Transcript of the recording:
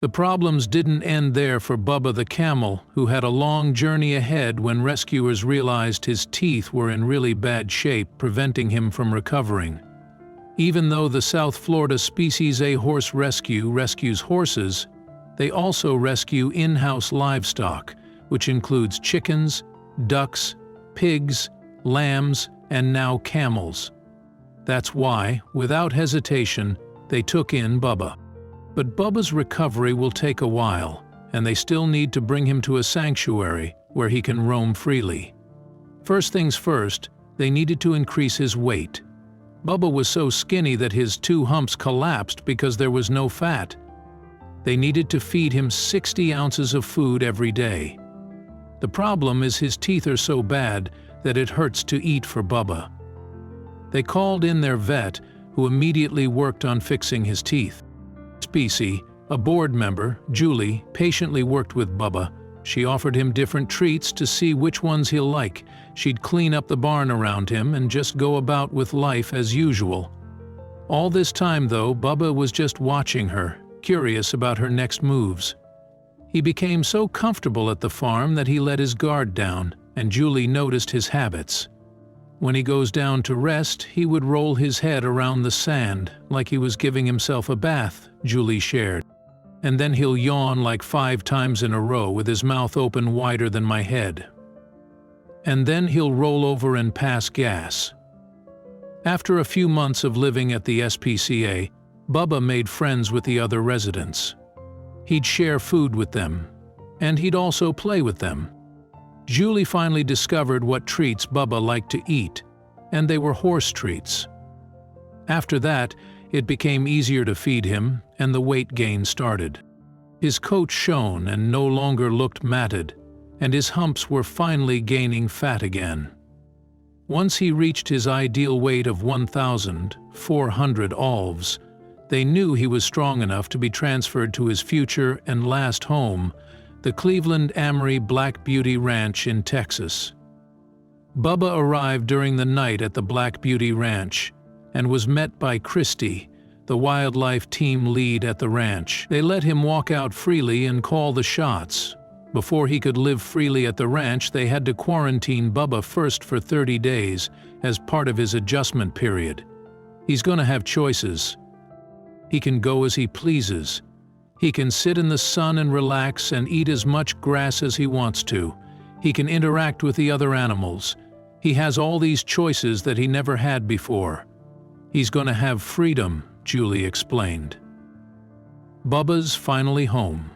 The problems didn't end there for Bubba the camel, who had a long journey ahead when rescuers realized his teeth were in really bad shape, preventing him from recovering. Even though the South Florida Species A Horse Rescue rescues horses, they also rescue in-house livestock, which includes chickens, ducks, pigs, lambs, and now camels. That's why, without hesitation, they took in Bubba. But Bubba's recovery will take a while, and they still need to bring him to a sanctuary where he can roam freely. First things first, they needed to increase his weight. Bubba was so skinny that his 2 humps collapsed because there was no fat. They needed to feed him 60 ounces of food every day. The problem is his teeth are so bad that it hurts to eat for Bubba. They called in their vet, who immediately worked on fixing his teeth. Species, a board member, Julie, patiently worked with Bubba. She offered him different treats to see which ones he'll like. She'd clean up the barn around him and just go about with life as usual. All this time, though, Bubba was just watching her, curious about her next moves. He became so comfortable at the farm that he let his guard down, and Julie noticed his habits. When he goes down to rest, he would roll his head around the sand, like he was giving himself a bath, Julie shared. And then he'll yawn like 5 times in a row with his mouth open wider than my head. And then he'll roll over and pass gas. After a few months of living at the SPCA, Bubba made friends with the other residents. He'd share food with them, and he'd also play with them. Julie finally discovered what treats Bubba liked to eat, and they were horse treats. After that, it became easier to feed him, and the weight gain started. His coat shone and no longer looked matted, and his humps were finally gaining fat again. Once he reached his ideal weight of 1,400 alves, they knew he was strong enough to be transferred to his future and last home, the Cleveland Amory Black Beauty Ranch in Texas. Bubba arrived during the night at the Black Beauty Ranch and was met by Christy, the wildlife team lead at the ranch. They let him walk out freely and call the shots. Before he could live freely at the ranch, they had to quarantine Bubba first for 30 days as part of his adjustment period. He's gonna have choices. He can go as he pleases. He can sit in the sun and relax and eat as much grass as he wants to. He can interact with the other animals. He has all these choices that he never had before. He's going to have freedom, Julie explained. Bubba's finally home.